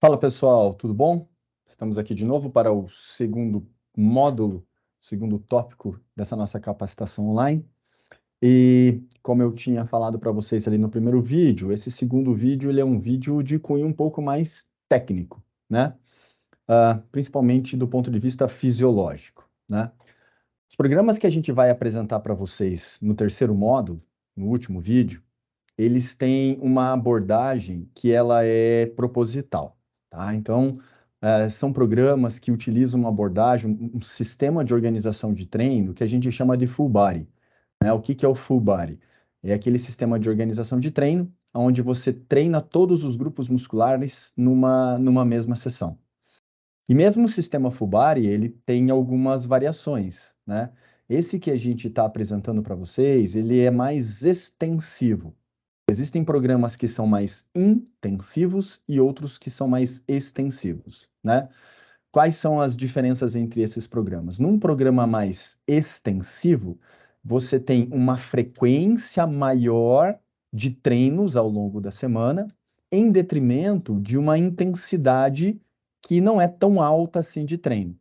Fala pessoal, tudo bom? Estamos aqui de novo para o segundo módulo, segundo tópico dessa nossa capacitação online. E como eu tinha falado para vocês ali no primeiro vídeo, esse segundo vídeo ele é um vídeo de cunho um pouco mais técnico, né? Principalmente do ponto de vista fisiológico, né? Os programas que a gente vai apresentar para vocês no terceiro módulo, no último vídeo, eles têm uma abordagem que ela é proposital, tá? Então, são programas que utilizam uma abordagem, um sistema de organização de treino que a gente chama de full body, né? O que que é o full body? É aquele sistema de organização de treino onde você treina todos os grupos musculares numa mesma sessão. E mesmo o sistema full body, ele tem algumas variações, né? Esse que a gente está apresentando para vocês, ele é mais extensivo. Existem programas que são mais intensivos e outros que são mais extensivos, né? Quais são as diferenças entre esses programas? Num programa mais extensivo, você tem uma frequência maior de treinos ao longo da semana, em detrimento de uma intensidade que não é tão alta assim de treino.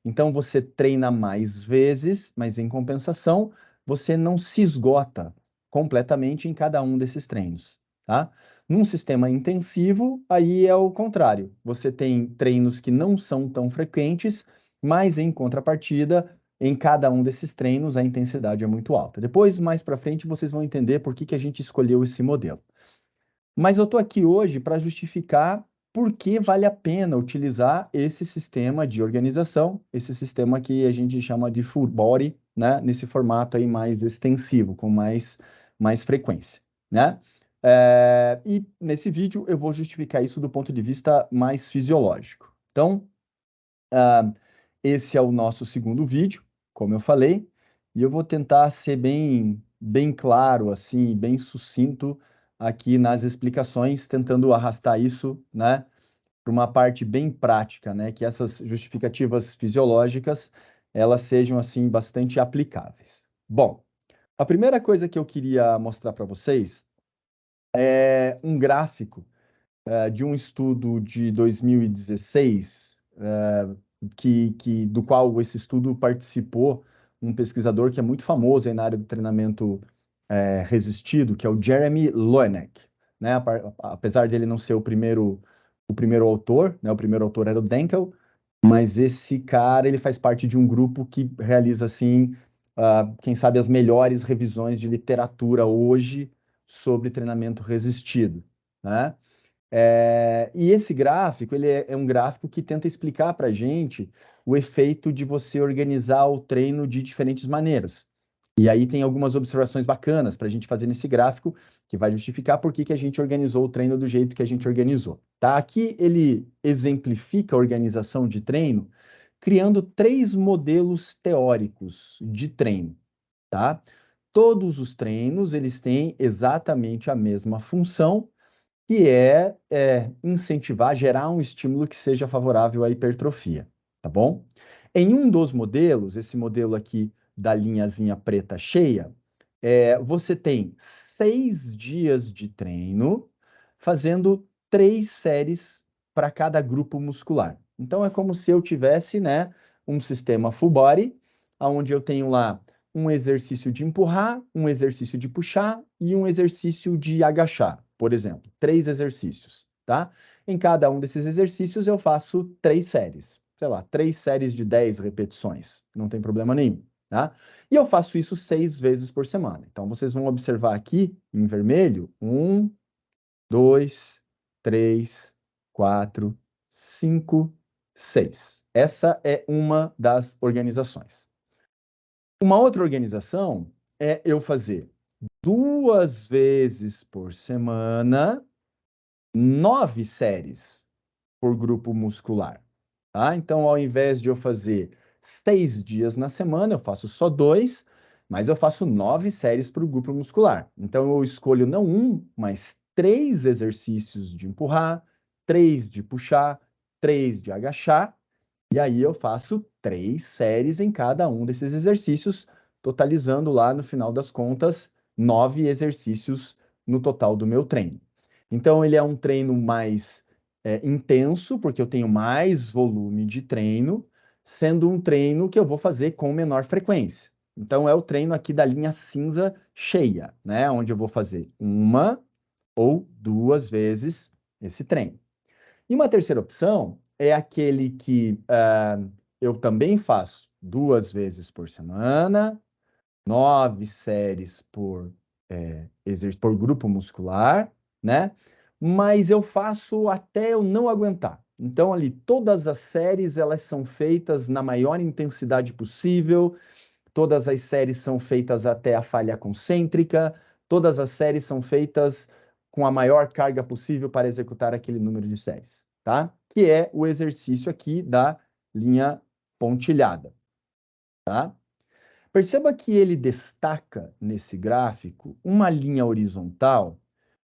Então, você treina mais vezes, mas em compensação, você não se esgota completamente em cada um desses treinos, tá? Num sistema intensivo, aí é o contrário. Você tem treinos que não são tão frequentes, mas em contrapartida, em cada um desses treinos a intensidade é muito alta. Depois, mais para frente, vocês vão entender por que que a gente escolheu esse modelo. Mas eu estou aqui hoje para justificar por que vale a pena utilizar esse sistema de organização, esse sistema que a gente chama de full body, né? Nesse formato aí mais extensivo, com mais frequência, né? E nesse vídeo eu vou justificar isso do ponto de vista mais fisiológico. Então, ah, esse é o nosso segundo vídeo, como eu falei, e eu vou tentar ser bem claro, assim, bem sucinto aqui nas explicações, tentando arrastar isso, né, para uma parte bem prática, né, que essas justificativas fisiológicas, elas sejam, assim, bastante aplicáveis. Bom, a primeira coisa que eu queria mostrar para vocês é um gráfico de um estudo de 2016, do qual esse estudo participou um pesquisador que é muito famoso aí na área do treinamento resistido, que é o Jeremy Loenek, né? Apesar dele não ser o primeiro autor, né? O primeiro autor era o Denkel, mas esse cara ele faz parte de um grupo que realiza assim, quem sabe as melhores revisões de literatura hoje sobre treinamento resistido, né? E esse gráfico, ele é um gráfico que tenta explicar para a gente o efeito de você organizar o treino de diferentes maneiras. E aí tem algumas observações bacanas para a gente fazer nesse gráfico, que vai justificar por que que a gente organizou o treino do jeito que a gente organizou. Tá? Aqui ele exemplifica a organização de treino criando 3 modelos teóricos de treino, tá? Todos os treinos, eles têm exatamente a mesma função, que é incentivar, gerar um estímulo que seja favorável à hipertrofia, tá bom? Em um dos modelos, esse modelo aqui da linhazinha preta cheia, você tem 6 dias de treino, fazendo 3 séries para cada grupo muscular. Então, é como se eu tivesse, né, um sistema full body, onde eu tenho lá um exercício de empurrar, um exercício de puxar e um exercício de agachar, por exemplo. 3 exercícios, tá? Em cada um desses exercícios eu faço 3 séries. Sei lá, 3 séries de 10 repetições. Não tem problema nenhum, tá? E eu faço isso 6 vezes por semana. Então, vocês vão observar aqui, em vermelho, 1, 2, 3, 4, 5, 6. Essa é uma das organizações. Uma outra organização é eu fazer 2 vezes por semana, 9 séries por grupo muscular, tá? Então, ao invés de eu fazer 6 dias na semana, eu faço só 2, mas eu faço 9 séries para o grupo muscular. Então, eu escolho não um, mas 3 exercícios de empurrar, 3 de puxar, 3 de agachar, e aí eu faço 3 séries em cada um desses exercícios, totalizando lá no final das contas 9 exercícios no total do meu treino. Então ele é um treino mais intenso, porque eu tenho mais volume de treino, sendo um treino que eu vou fazer com menor frequência. Então, é o treino aqui da linha cinza cheia, né? Onde eu vou fazer uma ou duas vezes esse treino. E uma terceira opção é aquele que eu também faço duas vezes por semana, 9 séries por grupo muscular, né? Mas eu faço até eu não aguentar. Então, ali, todas as séries, elas são feitas na maior intensidade possível, todas as séries são feitas até a falha concêntrica, todas as séries são feitas com a maior carga possível para executar aquele número de séries, tá? Que é o exercício aqui da linha pontilhada, tá? Perceba que ele destaca nesse gráfico uma linha horizontal,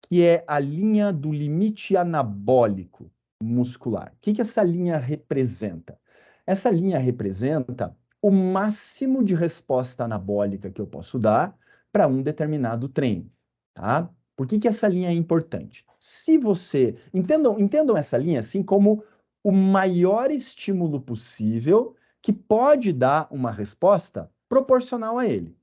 que é a linha do limite anabólico muscular. O que essa linha representa? Essa linha representa o máximo de resposta anabólica que eu posso dar para um determinado treino, tá? Por que essa linha é importante? Se você... Entendam essa linha assim como o maior estímulo possível que pode dar uma resposta proporcional a ele,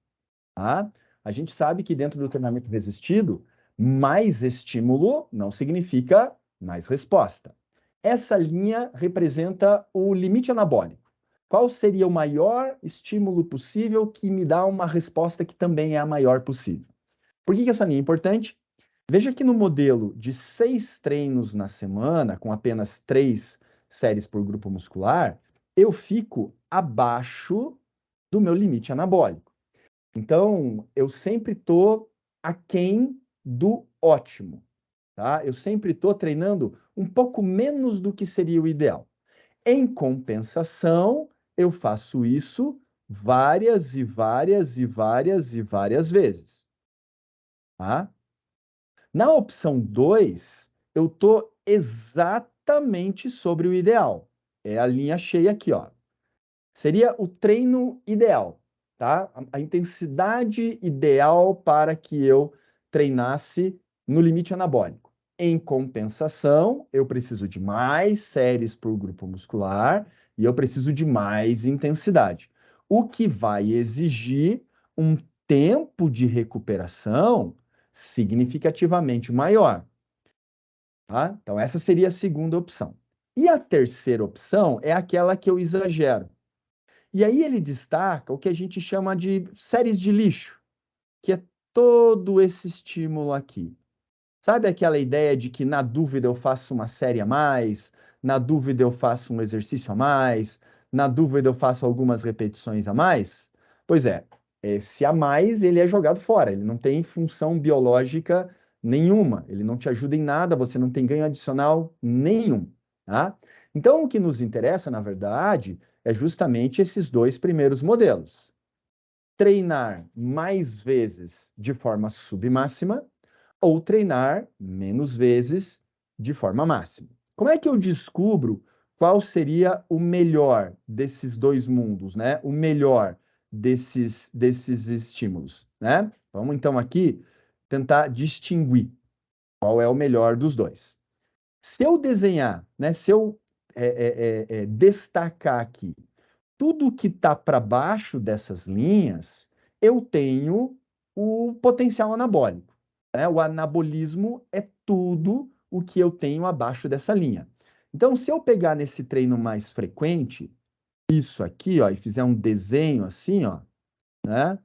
tá? A gente sabe que dentro do treinamento resistido, mais estímulo não significa mais resposta. Essa linha representa o limite anabólico. Qual seria o maior estímulo possível que me dá uma resposta que também é a maior possível? Por que essa linha é importante? Veja que no modelo de 6 treinos na semana, com apenas 3 séries por grupo muscular, eu fico abaixo do meu limite anabólico. Então, eu sempre estou aquém do ótimo, tá? Eu sempre estou treinando um pouco menos do que seria o ideal. Em compensação, eu faço isso várias e várias e várias e várias vezes, tá? Na opção 2, eu estou exatamente sobre o ideal. É a linha cheia aqui, ó. Seria o treino ideal, tá? A intensidade ideal para que eu treinasse no limite anabólico. Em compensação, eu preciso de mais séries por grupo muscular e eu preciso de mais intensidade, o que vai exigir um tempo de recuperação significativamente maior, tá? Então, essa seria a segunda opção. E a terceira opção é aquela que eu exagero. E aí ele destaca o que a gente chama de séries de lixo, que é todo esse estímulo aqui. Sabe aquela ideia de que na dúvida eu faço uma série a mais, na dúvida eu faço um exercício a mais, na dúvida eu faço algumas repetições a mais? Pois é, esse a mais ele é jogado fora, ele não tem função biológica nenhuma, ele não te ajuda em nada, você não tem ganho adicional nenhum, tá? Então o que nos interessa, na verdade, é justamente esses dois primeiros modelos. Treinar mais vezes de forma submáxima ou treinar menos vezes de forma máxima. Como é que eu descubro qual seria o melhor desses dois mundos, né? O melhor desses estímulos, né? Vamos então aqui tentar distinguir qual é o melhor dos dois. Se eu desenhar, né? Se eu destacar aqui tudo que está para baixo dessas linhas, eu tenho o potencial anabólico, né? O anabolismo é tudo o que eu tenho abaixo dessa linha. Então, se eu pegar nesse treino mais frequente, isso aqui, ó, e fizer um desenho assim, ó, né?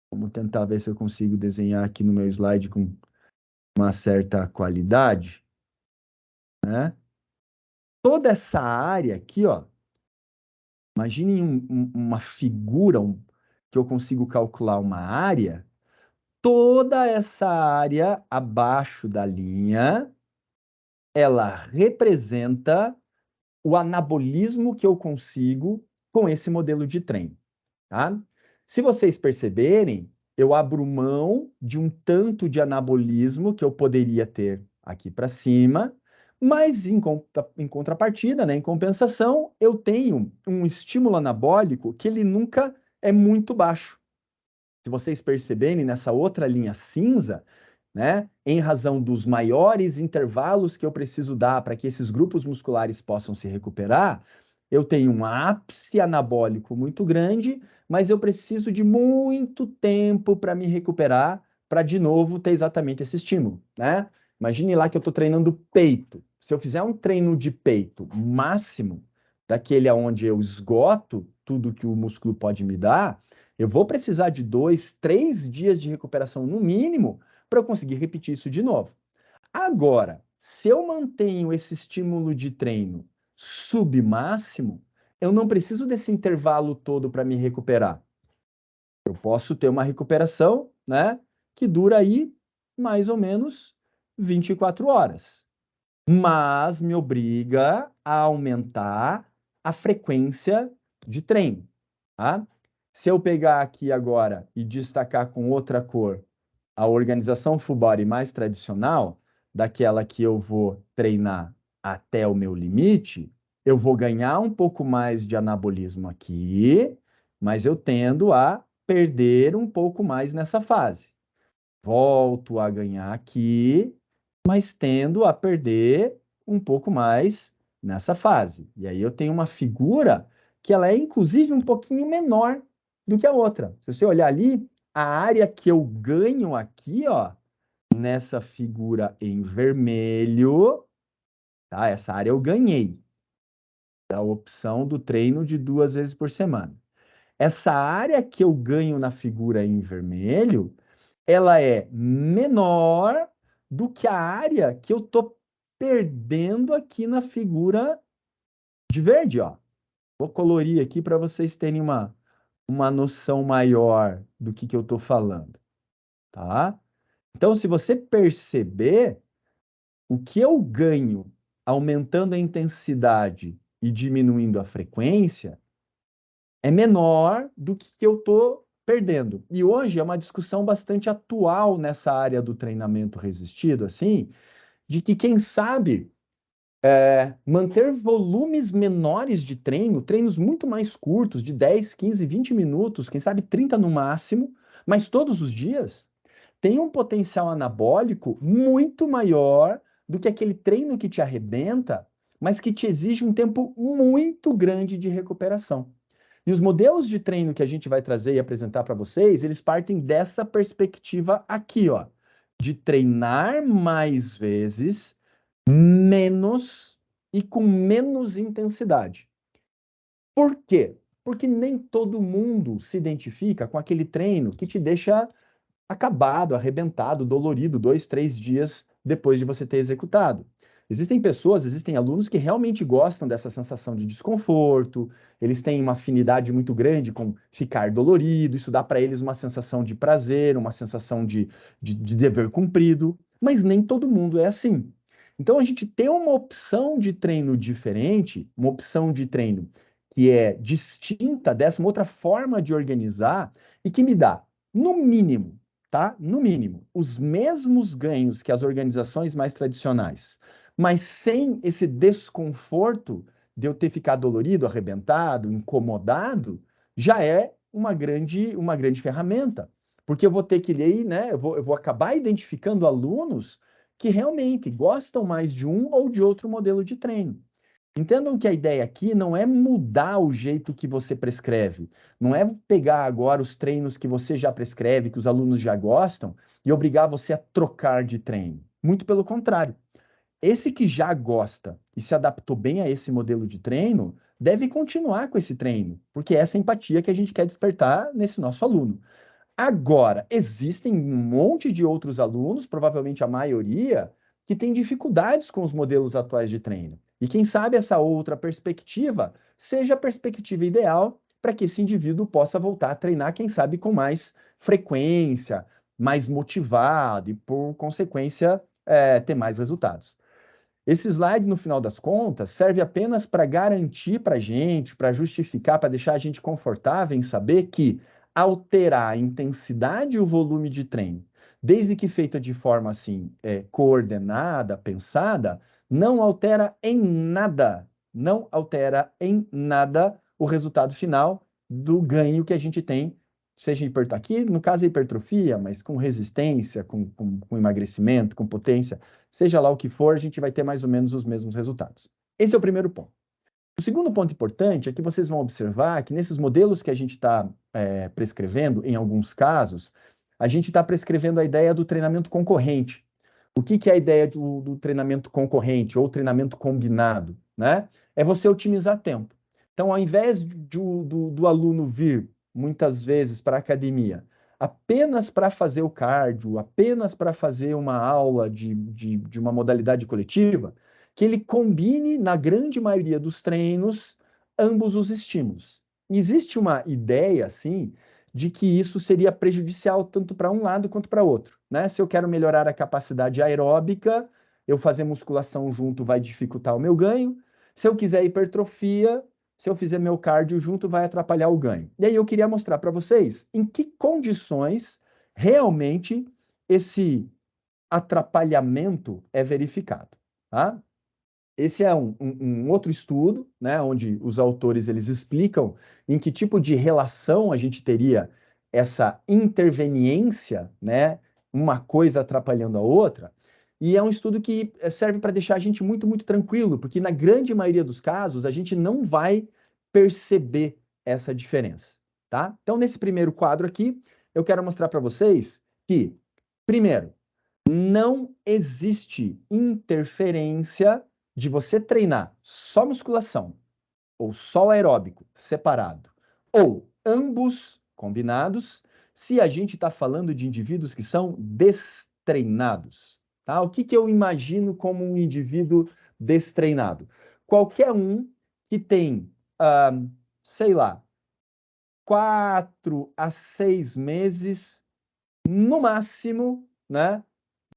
Vamos tentar ver se eu consigo desenhar aqui no meu slide com uma certa qualidade, né? Toda essa área aqui, ó, imagine uma figura que eu consigo calcular uma área. Toda essa área abaixo da linha, ela representa o anabolismo que eu consigo com esse modelo de treino, tá? Se vocês perceberem, eu abro mão de um tanto de anabolismo que eu poderia ter aqui para cima, mas em contrapartida, né, em compensação, eu tenho um estímulo anabólico que ele nunca é muito baixo. Se vocês perceberem, nessa outra linha cinza, né? Em razão dos maiores intervalos que eu preciso dar para que esses grupos musculares possam se recuperar, eu tenho um ápice anabólico muito grande, mas eu preciso de muito tempo para me recuperar, para de novo ter exatamente esse estímulo, né? Imagine lá que eu estou treinando peito. Se eu fizer um treino de peito máximo, daquele aonde eu esgoto tudo que o músculo pode me dar, eu vou precisar de 2, 3 dias de recuperação no mínimo para eu conseguir repetir isso de novo. Agora, se eu mantenho esse estímulo de treino submáximo, eu não preciso desse intervalo todo para me recuperar. Eu posso ter uma recuperação, né, que dura aí mais ou menos 24 horas, mas me obriga a aumentar a frequência de treino, tá? Se eu pegar aqui agora e destacar com outra cor a organização full body mais tradicional, daquela que eu vou treinar até o meu limite, eu vou ganhar um pouco mais de anabolismo aqui, mas eu tendo a perder um pouco mais nessa fase. Volto a ganhar aqui, mas tendo a perder um pouco mais nessa fase. E aí eu tenho uma figura que ela é inclusive um pouquinho menor do que a outra. Se você olhar ali, a área que eu ganho aqui, ó, nessa figura em vermelho, tá? Essa área eu ganhei. Da opção do treino de 2 vezes por semana. Essa área que eu ganho na figura em vermelho, ela é menor do que a área que eu tô perdendo aqui na figura de verde, ó. Vou colorir aqui para vocês terem uma noção maior do que eu estou falando, tá? Então, se você perceber, o que eu ganho aumentando a intensidade e diminuindo a frequência é menor do que eu estou perdendo. E hoje é uma discussão bastante atual nessa área do treinamento resistido, assim, de que quem sabe manter volumes menores de treino, treinos muito mais curtos, de 10, 15, 20 minutos, quem sabe 30 no máximo, mas todos os dias, tem um potencial anabólico muito maior do que aquele treino que te arrebenta, mas que te exige um tempo muito grande de recuperação. E os modelos de treino que a gente vai trazer e apresentar para vocês, eles partem dessa perspectiva aqui, ó, de treinar mais vezes, menos e com menos intensidade. Por quê? Porque nem todo mundo se identifica com aquele treino que te deixa acabado, arrebentado, dolorido, 2, 3 dias depois de você ter executado. Existem pessoas, existem alunos que realmente gostam dessa sensação de desconforto, eles têm uma afinidade muito grande com ficar dolorido, isso dá para eles uma sensação de prazer, uma sensação de dever cumprido, mas nem todo mundo é assim. Então, a gente tem uma opção de treino diferente, uma opção de treino que é distinta dessa, uma outra forma de organizar e que me dá, no mínimo, tá? No mínimo, os mesmos ganhos que as organizações mais tradicionais, mas sem esse desconforto de eu ter ficado dolorido, arrebentado, incomodado, já é uma grande ferramenta. Porque eu vou ter que ler, né? Eu vou acabar identificando alunos que realmente gostam mais de um ou de outro modelo de treino. Entendam que a ideia aqui não é mudar o jeito que você prescreve, não é pegar agora os treinos que você já prescreve, que os alunos já gostam, e obrigar você a trocar de treino. Muito pelo contrário. Esse que já gosta e se adaptou bem a esse modelo de treino, deve continuar com esse treino, porque é essa empatia que a gente quer despertar nesse nosso aluno. Agora, existem um monte de outros alunos, provavelmente a maioria, que tem dificuldades com os modelos atuais de treino. E quem sabe essa outra perspectiva seja a perspectiva ideal para que esse indivíduo possa voltar a treinar, quem sabe com mais frequência, mais motivado e, por consequência, ter mais resultados. Esse slide, no final das contas, serve apenas para garantir para a gente, para justificar, para deixar a gente confortável em saber que alterar a intensidade e o volume de treino, desde que feita de forma assim, coordenada, pensada, não altera em nada, o resultado final do ganho que a gente tem seja aqui, no caso, é hipertrofia, mas com resistência, com emagrecimento, com potência, seja lá o que for, a gente vai ter mais ou menos os mesmos resultados. Esse é o primeiro ponto. O segundo ponto importante é que vocês vão observar que nesses modelos que a gente está prescrevendo, em alguns casos, a gente está prescrevendo a ideia do treinamento concorrente. O que é a ideia do treinamento concorrente ou treinamento combinado, né? É você otimizar tempo. Então, ao invés do aluno vir, muitas vezes, para a academia, apenas para fazer o cardio, apenas para fazer uma aula de uma modalidade coletiva, que ele combine, na grande maioria dos treinos, ambos os estímulos. Existe uma ideia, assim, de que isso seria prejudicial tanto para um lado quanto para outro, né? Se eu quero melhorar a capacidade aeróbica, eu fazer musculação junto vai dificultar o meu ganho. Se eu quiser hipertrofia, se eu fizer meu cardio junto, vai atrapalhar o ganho. E aí eu queria mostrar para vocês em que condições realmente esse atrapalhamento é verificado, tá? Esse é um outro estudo, né, onde os autores eles explicam em que tipo de relação a gente teria essa interveniência, né, uma coisa atrapalhando a outra, e é um estudo que serve para deixar a gente muito, muito tranquilo, porque na grande maioria dos casos a gente não vai perceber essa diferença, tá? Então, nesse primeiro quadro aqui, eu quero mostrar para vocês que, primeiro, não existe interferência de você treinar só musculação ou só aeróbico separado, ou ambos combinados, se a gente está falando de indivíduos que são destreinados. Tá? O que eu imagino como um indivíduo destreinado? Qualquer um que tem, sei lá, 4 a 6 meses, no máximo, né,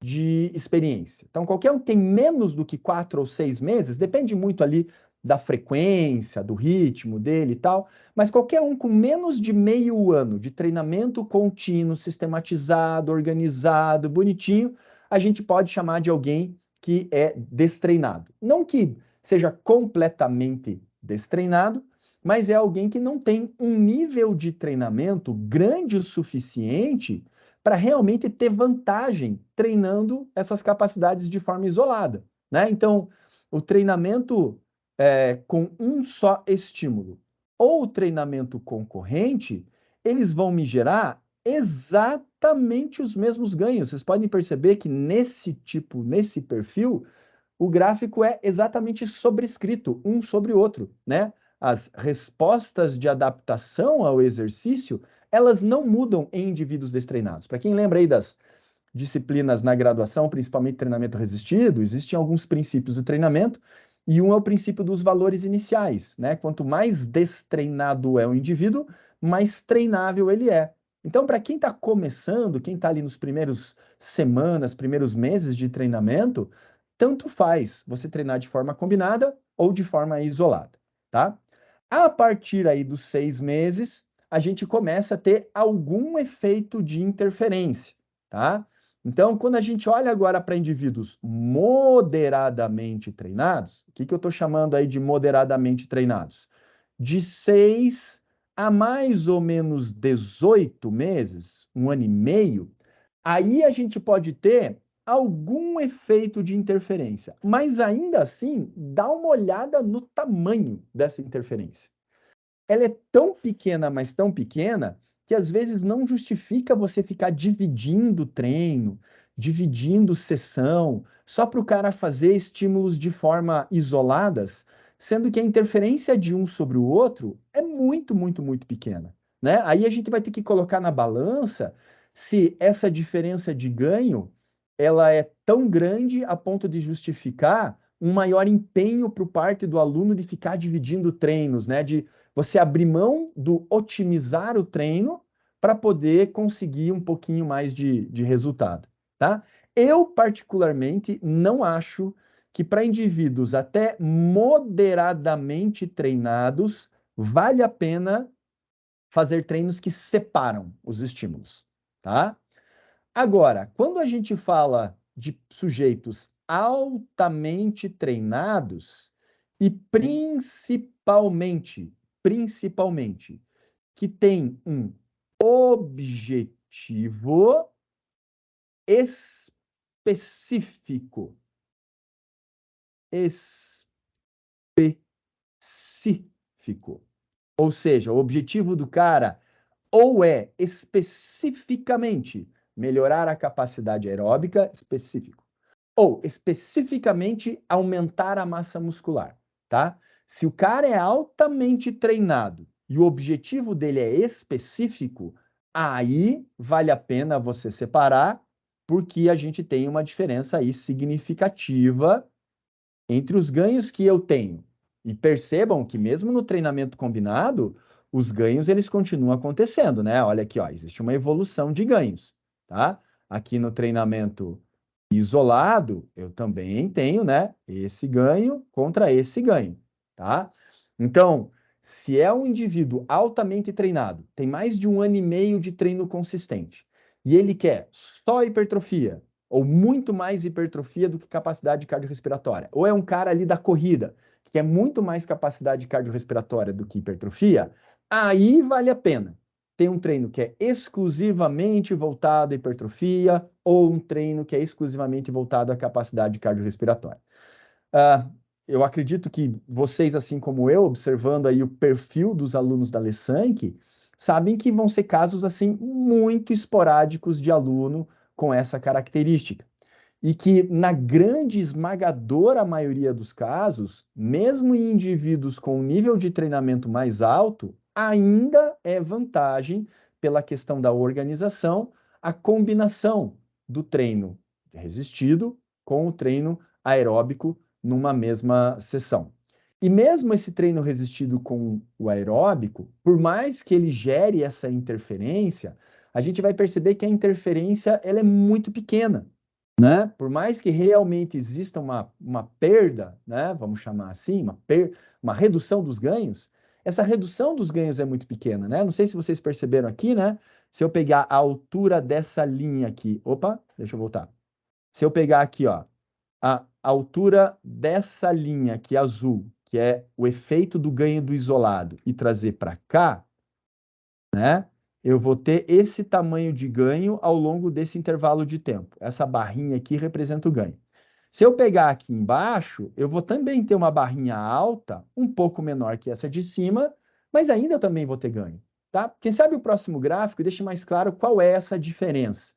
de experiência. Então, qualquer um que tem menos do que 4 ou 6 meses, depende muito ali da frequência, do ritmo dele e tal, mas qualquer um com menos de meio ano de treinamento contínuo, sistematizado, organizado, bonitinho, a gente pode chamar de alguém que é destreinado. Não que seja completamente destreinado, mas é alguém que não tem um nível de treinamento grande o suficiente para realmente ter vantagem treinando essas capacidades de forma isolada, né? Então, o treinamento com um só estímulo ou o treinamento concorrente, eles vão me gerar exatamente os mesmos ganhos. Vocês podem perceber que nesse perfil, o gráfico é exatamente sobrescrito, um sobre o outro, né? As respostas de adaptação ao exercício, elas não mudam em indivíduos destreinados. Para quem lembra aí das disciplinas na graduação, principalmente treinamento resistido, existem alguns princípios do treinamento, e um é o princípio dos valores iniciais, né? Quanto mais destreinado é o indivíduo, mais treinável ele é. Então, para quem está começando, quem está ali nos primeiros semanas, primeiros meses de treinamento, tanto faz você treinar de forma combinada ou de forma isolada, tá? A partir aí dos 6 meses, a gente começa a ter algum efeito de interferência, tá? Então, quando a gente olha agora para indivíduos moderadamente treinados, o que eu estou chamando aí de moderadamente treinados? De 6 a mais ou menos 18 meses, 1 ano e meio, aí a gente pode ter algum efeito de interferência. Mas ainda assim, dá uma olhada no tamanho dessa interferência. Ela é tão pequena, mas tão pequena, que às vezes não justifica você ficar dividindo treino, dividindo sessão, só para o cara fazer estímulos de forma isoladas, sendo que a interferência de um sobre o outro é muito, muito, muito pequena, né? Aí a gente vai ter que colocar na balança se essa diferença de ganho ela é tão grande a ponto de justificar um maior empenho por parte do aluno de ficar dividindo treinos, né? De você abrir mão do otimizar o treino para poder conseguir um pouquinho mais de resultado, tá? Eu, particularmente, não acho que para indivíduos até moderadamente treinados, vale a pena fazer treinos que separam os estímulos, tá? Agora, quando a gente fala de sujeitos altamente treinados e principalmente, que tem um objetivo específico. Específico. Ou seja, o objetivo do cara ou é especificamente melhorar a capacidade aeróbica, específico, ou especificamente aumentar a massa muscular, tá? Se o cara é altamente treinado e o objetivo dele é específico, aí vale a pena você separar, porque a gente tem uma diferença aí significativa entre os ganhos que eu tenho. E percebam que mesmo no treinamento combinado, os ganhos eles continuam acontecendo, né? Olha aqui, ó, existe uma evolução de ganhos, tá? Aqui no treinamento isolado, eu também tenho, né, esse ganho contra esse ganho, tá? Então, se é um indivíduo altamente treinado, tem mais de 1 ano e meio de treino consistente, e ele quer só hipertrofia, ou muito mais hipertrofia do que capacidade cardiorrespiratória, ou é um cara ali da corrida, que quer muito mais capacidade cardiorrespiratória do que hipertrofia, aí vale a pena. Tem um treino que é exclusivamente voltado à hipertrofia ou um treino que é exclusivamente voltado à capacidade cardiorrespiratória. Eu acredito que vocês, assim como eu, observando aí o perfil dos alunos da LESANC, sabem que vão ser casos assim muito esporádicos de aluno com essa característica. E que, na grande esmagadora maioria dos casos, mesmo em indivíduos com um nível de treinamento mais alto, ainda é vantagem, pela questão da organização, a combinação do treino resistido com o treino aeróbico numa mesma sessão. E mesmo esse treino resistido com o aeróbico, por mais que ele gere essa interferência, a gente vai perceber que a interferência ela é muito pequena, né? Por mais que realmente exista uma perda, né? Vamos chamar assim, uma redução dos ganhos, essa redução dos ganhos é muito pequena, né? Não sei se vocês perceberam aqui, né? Se eu pegar a altura dessa linha aqui, opa, deixa eu voltar. Se eu pegar aqui, ó, a altura dessa linha aqui azul, que é o efeito do ganho do isolado, e trazer para cá, né? Eu vou ter esse tamanho de ganho ao longo desse intervalo de tempo. Essa barrinha aqui representa o ganho. Se eu pegar aqui embaixo, eu vou também ter uma barrinha alta, um pouco menor que essa de cima, mas ainda também vou ter ganho, tá? Quem sabe o próximo gráfico deixa mais claro qual é essa diferença.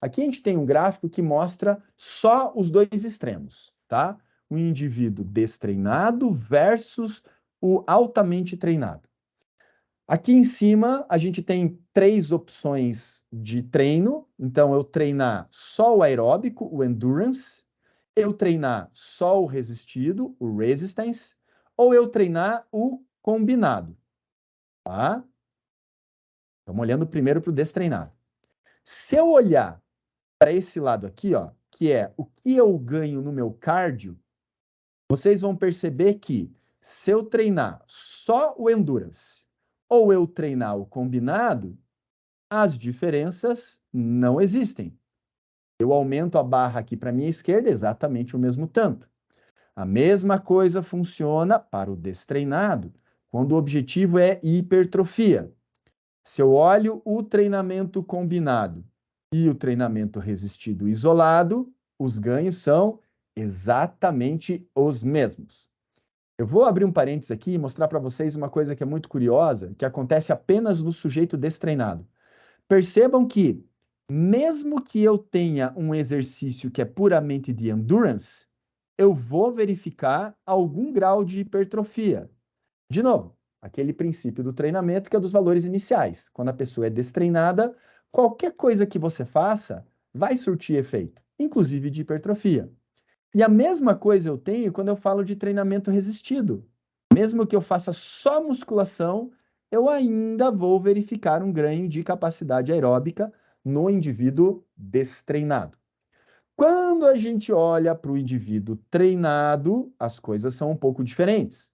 Aqui a gente tem um gráfico que mostra só os dois extremos, tá? O indivíduo destreinado versus o altamente treinado. Aqui em cima, a gente tem 3 opções de treino. Então, eu treinar só o aeróbico, o endurance, eu treinar só o resistido, o resistance, ou eu treinar o combinado, tá? Estamos olhando primeiro para o destreinado. Se eu olhar para esse lado aqui, ó, que é o que eu ganho no meu cardio, vocês vão perceber que se eu treinar só o endurance ou eu treinar o combinado, as diferenças não existem. Eu aumento a barra aqui para a minha esquerda exatamente o mesmo tanto. A mesma coisa funciona para o destreinado, quando o objetivo é hipertrofia. Se eu olho o treinamento combinado e o treinamento resistido isolado, os ganhos são exatamente os mesmos. Eu vou abrir um parênteses aqui e mostrar para vocês uma coisa que é muito curiosa, que acontece apenas no sujeito destreinado. Percebam que, mesmo que eu tenha um exercício que é puramente de endurance, eu vou verificar algum grau de hipertrofia. De novo, aquele princípio do treinamento que é dos valores iniciais. Quando a pessoa é destreinada, qualquer coisa que você faça vai surtir efeito, inclusive de hipertrofia. E a mesma coisa eu tenho quando eu falo de treinamento resistido. Mesmo que eu faça só musculação, eu ainda vou verificar um ganho de capacidade aeróbica no indivíduo destreinado. Quando a gente olha para o indivíduo treinado, as coisas são um pouco diferentes.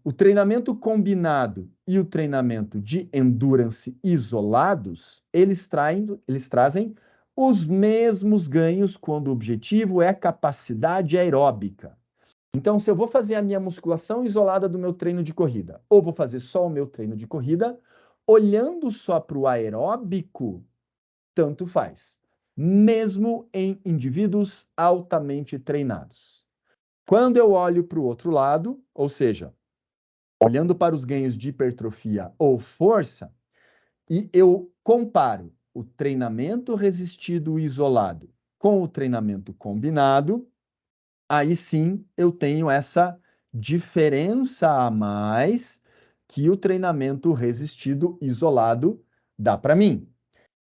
O treinamento combinado e o treinamento de endurance isolados, eles trazem os mesmos ganhos quando o objetivo é capacidade aeróbica. Então, se eu vou fazer a minha musculação isolada do meu treino de corrida, ou vou fazer só o meu treino de corrida, olhando só para o aeróbico, tanto faz, mesmo em indivíduos altamente treinados. Quando eu olho para o outro lado, ou seja, olhando para os ganhos de hipertrofia ou força, e eu comparo o treinamento resistido isolado com o treinamento combinado, aí sim eu tenho essa diferença a mais que o treinamento resistido isolado dá para mim.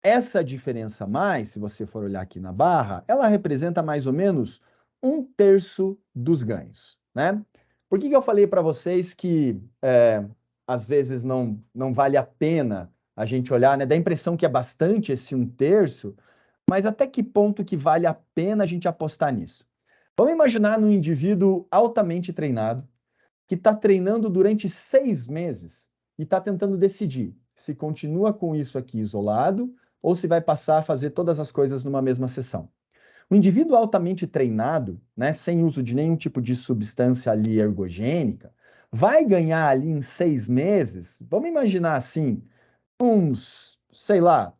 Essa diferença a mais, se você for olhar aqui na barra, ela representa mais ou menos 1/3 dos ganhos, né? Por que eu falei para vocês que às vezes não vale a pena a gente olhar, né? Dá a impressão que é bastante esse 1/3, mas até que ponto que vale a pena a gente apostar nisso? Vamos imaginar num indivíduo altamente treinado, que está treinando durante 6 meses e está tentando decidir se continua com isso aqui isolado ou se vai passar a fazer todas as coisas numa mesma sessão. O indivíduo altamente treinado, né, sem uso de nenhum tipo de substância ali ergogênica, vai ganhar ali em 6 meses, vamos imaginar assim, uns, sei lá,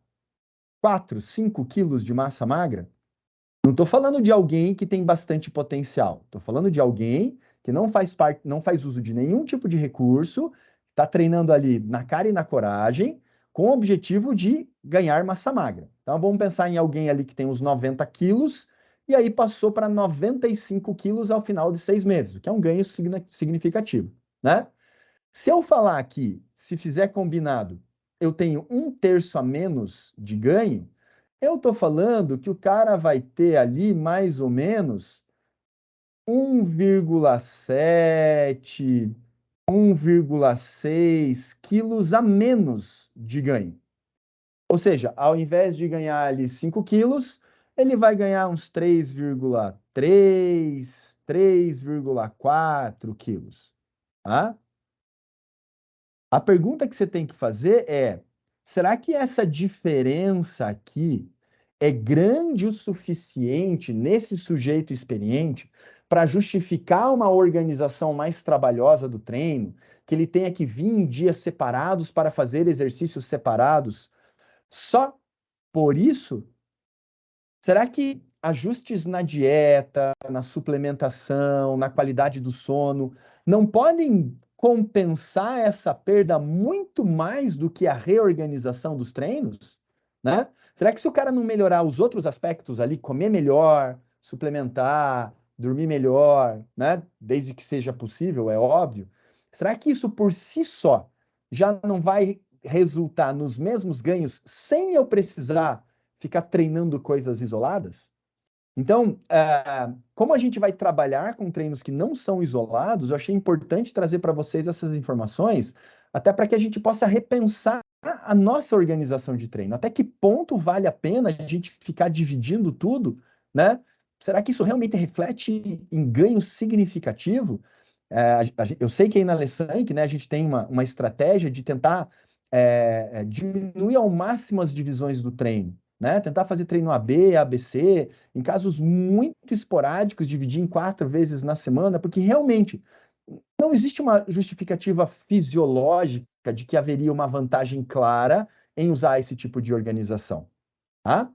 4, 5 quilos de massa magra. Não estou falando de alguém que tem bastante potencial. Estou falando de alguém que não faz parte, não faz uso de nenhum tipo de recurso, está treinando ali na cara e na coragem, com o objetivo de ganhar massa magra. Então vamos pensar em alguém ali que tem uns 90 quilos e aí passou para 95 quilos ao final de 6 meses, o que é um ganho significativo, né? Se eu falar aqui, se fizer combinado, eu tenho 1/3 a menos de ganho, eu estou falando que o cara vai ter ali mais ou menos 1,7, 1,6 quilos a menos de ganho. Ou seja, ao invés de ganhar ali 5 quilos, ele vai ganhar uns 3,3, 3,4 quilos. Tá? A pergunta que você tem que fazer é: será que essa diferença aqui é grande o suficiente nesse sujeito experiente para justificar uma organização mais trabalhosa do treino, que ele tenha que vir em dias separados para fazer exercícios separados? Só por isso? Será que ajustes na dieta, na suplementação, na qualidade do sono, não podem compensar essa perda muito mais do que a reorganização dos treinos? Né? Será que se o cara não melhorar os outros aspectos ali, comer melhor, suplementar, dormir melhor, né? Desde que seja possível, é óbvio, será que isso por si só já não vai resultar nos mesmos ganhos sem eu precisar ficar treinando coisas isoladas? Então, como a gente vai trabalhar com treinos que não são isolados, eu achei importante trazer para vocês essas informações, até para que a gente possa repensar a nossa organização de treino. Até que ponto vale a pena a gente ficar dividindo tudo, né? Será que isso realmente reflete em ganho significativo? Eu sei que aí na Lessank, né, a gente tem uma estratégia de tentar diminuir ao máximo as divisões do treino, né? Tentar fazer treino AB, ABC, em casos muito esporádicos, dividir em 4 vezes na semana, porque realmente não existe uma justificativa fisiológica de que haveria uma vantagem clara em usar esse tipo de organização, tá?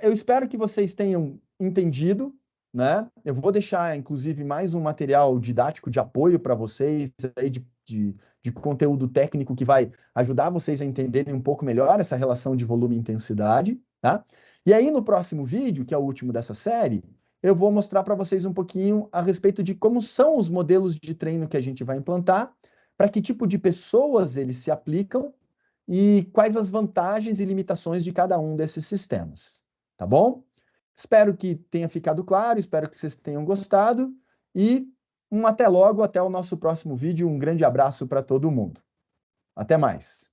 Eu espero que vocês tenham entendido, né? Eu vou deixar, inclusive, mais um material didático de apoio para vocês, aí de conteúdo técnico que vai ajudar vocês a entenderem um pouco melhor essa relação de volume e intensidade, tá? E aí, no próximo vídeo, que é o último dessa série, eu vou mostrar para vocês um pouquinho a respeito de como são os modelos de treino que a gente vai implantar, para que tipo de pessoas eles se aplicam e quais as vantagens e limitações de cada um desses sistemas. Tá bom? Espero que tenha ficado claro, espero que vocês tenham gostado e até logo, até o nosso próximo vídeo. Um grande abraço para todo mundo. Até mais.